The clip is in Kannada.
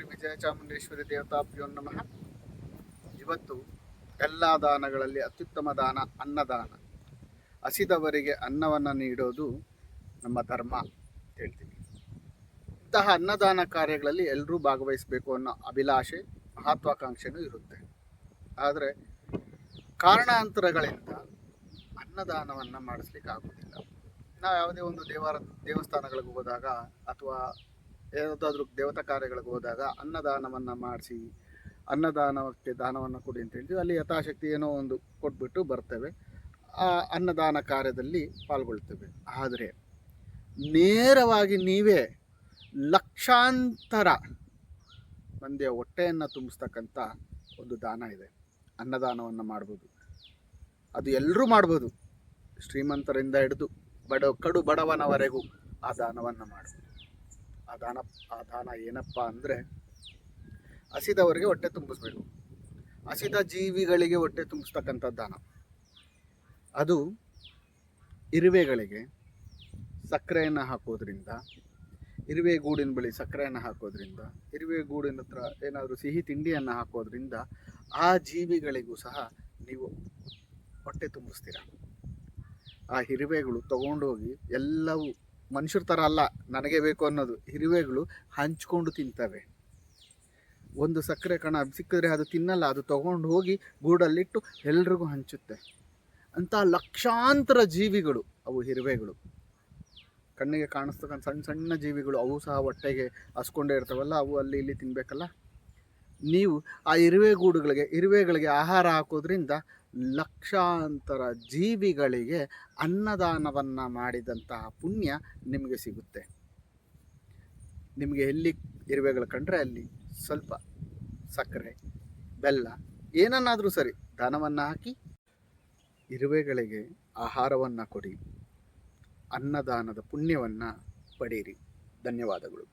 ಶ್ರೀ ವಿಜಯ ಚಾಮುಂಡೇಶ್ವರಿ ದೇವತಾಭ್ಯೋ ನಮಃ. ಇವತ್ತು ಎಲ್ಲ ದಾನಗಳಲ್ಲಿ ಅತ್ಯುತ್ತಮ ದಾನ ಅನ್ನದಾನ. ಹಸಿದವರಿಗೆ ಅನ್ನವನ್ನು ನೀಡೋದು ನಮ್ಮ ಧರ್ಮ ಅಂತ ಹೇಳ್ತೀವಿ. ಇಂತಹ ಅನ್ನದಾನ ಕಾರ್ಯಗಳಲ್ಲಿ ಎಲ್ಲರೂ ಭಾಗವಹಿಸಬೇಕು ಅನ್ನೋ ಅಭಿಲಾಷೆ, ಮಹತ್ವಾಕಾಂಕ್ಷೆನೂ ಇರುತ್ತೆ. ಆದರೆ ಕಾರಣಾಂತರಗಳಿಂದ ಅನ್ನದಾನವನ್ನು ಮಾಡಿಸ್ಲಿಕ್ಕೆ ಆಗೋದಿಲ್ಲ. ನಾವು ಯಾವುದೇ ಒಂದು ದೇವಸ್ಥಾನಗಳಿಗೆ ಹೋದಾಗ ಅಥವಾ ಯಾವುದಾದ್ರೂ ದೇವತಾ ಕಾರ್ಯಗಳಿಗೆ ಹೋದಾಗ ಅನ್ನದಾನವನ್ನು ಮಾಡಿಸಿ ಅನ್ನದಾನಕ್ಕೆ ದಾನವನ್ನು ಕೊಡಿ ಅಂತ ಹೇಳ್ತೀವಿ. ಅಲ್ಲಿ ಯಥಾಶಕ್ತಿ ಏನೋ ಒಂದು ಕೊಟ್ಬಿಟ್ಟು ಬರ್ತೇವೆ, ಆ ಅನ್ನದಾನ ಕಾರ್ಯದಲ್ಲಿ ಪಾಲ್ಗೊಳ್ತೇವೆ. ಆದರೆ ನೇರವಾಗಿ ನೀವೇ ಲಕ್ಷಾಂತರ ಮಂದಿಯ ಹೊಟ್ಟೆಯನ್ನು ತುಂಬಿಸ್ತಕ್ಕಂಥ ಒಂದು ದಾನ ಇದೆ. ಅನ್ನದಾನವನ್ನು ಮಾಡ್ಬೋದು. ಅದು ಎಲ್ಲರೂ ಮಾಡ್ಬೋದು, ಶ್ರೀಮಂತರಿಂದ ಹಿಡಿದು ಕಡು ಬಡವನವರೆಗೂ ಆ ದಾನವನ್ನು ಮಾಡ್ಬೋದು. ಆ ದಾನ ಏನಪ್ಪ ಅಂದರೆ, ಹಸಿದವರಿಗೆ ಹೊಟ್ಟೆ ತುಂಬಿಸ್ಬೇಕು. ಹಸಿದ ಜೀವಿಗಳಿಗೆ ಹೊಟ್ಟೆ ತುಂಬಿಸ್ತಕ್ಕಂಥ ದಾನ. ಅದು ಇರುವೆಗಳಿಗೆ ಸಕ್ಕರೆಯನ್ನು ಹಾಕೋದ್ರಿಂದ, ಇರುವೆ ಗೂಡಿನ ಬಳಿ ಸಕ್ಕರೆಯನ್ನು ಹಾಕೋದ್ರಿಂದ, ಇರುವೆ ಗೂಡಿನ ಹತ್ರ ಏನಾದರೂ ಸಿಹಿ ತಿಂಡಿಯನ್ನು ಹಾಕೋದ್ರಿಂದ ಆ ಜೀವಿಗಳಿಗೂ ಸಹ ನೀವು ಹೊಟ್ಟೆ ತುಂಬಿಸ್ತೀರ. ಆ ಇರುವೆಗಳು ತೊಗೊಂಡೋಗಿ ಎಲ್ಲವೂ ಮನುಷ್ಯರ ಥರ ಅಲ್ಲ, ನನಗೆ ಬೇಕು ಅನ್ನೋದು. ಇರುವೆಗಳು ಹಂಚ್ಕೊಂಡು ತಿಂತವೆ. ಒಂದು ಸಕ್ಕರೆ ಕಣ ಸಿಕ್ಕಿದ್ರೆ ಅದು ತಿನ್ನಲ್ಲ, ಅದು ತೊಗೊಂಡು ಹೋಗಿ ಗೂಡಲ್ಲಿಟ್ಟು ಎಲ್ರಿಗೂ ಹಂಚುತ್ತೆ. ಅಂಥ ಲಕ್ಷಾಂತರ ಜೀವಿಗಳು ಅವು ಇರುವೆಗಳು. ಕಣ್ಣಿಗೆ ಕಾಣಿಸ್ತಕ್ಕಂಥ ಸಣ್ಣ ಸಣ್ಣ ಜೀವಿಗಳು, ಅವು ಸಹ ಹೊಟ್ಟೆಗೆ ಹಸ್ಕೊಂಡೇ ಇರ್ತಾವಲ್ಲ, ಅವು ಅಲ್ಲಿ ಇಲ್ಲಿ ತಿನ್ನಬೇಕಲ್ಲ. ನೀವು ಆ ಇರುವೆಗಳಿಗೆ ಆಹಾರ ಹಾಕೋದ್ರಿಂದ ಲಕ್ಷಾಂತರ ಜೀವಿಗಳಿಗೆ ಅನ್ನದಾನವನ್ನು ಮಾಡಿದಂತಹ ಪುಣ್ಯ ನಿಮಗೆ ಸಿಗುತ್ತೆ. ನಿಮಗೆ ಎಲ್ಲಿ ಇರುವೆಗಳು ಕಂಡ್ರೆ ಅಲ್ಲಿ ಸ್ವಲ್ಪ ಸಕ್ಕರೆ, ಬೆಲ್ಲ ಏನನ್ನಾದರೂ ಸರಿ ದಾನವನ್ನು ಹಾಕಿ ಇರುವೆಗಳಿಗೆ ಆಹಾರವನ್ನು ಕೊಡಿ. ಅನ್ನದಾನದ ಪುಣ್ಯವನ್ನು ಪಡೆಯಿರಿ. ಧನ್ಯವಾದಗಳು.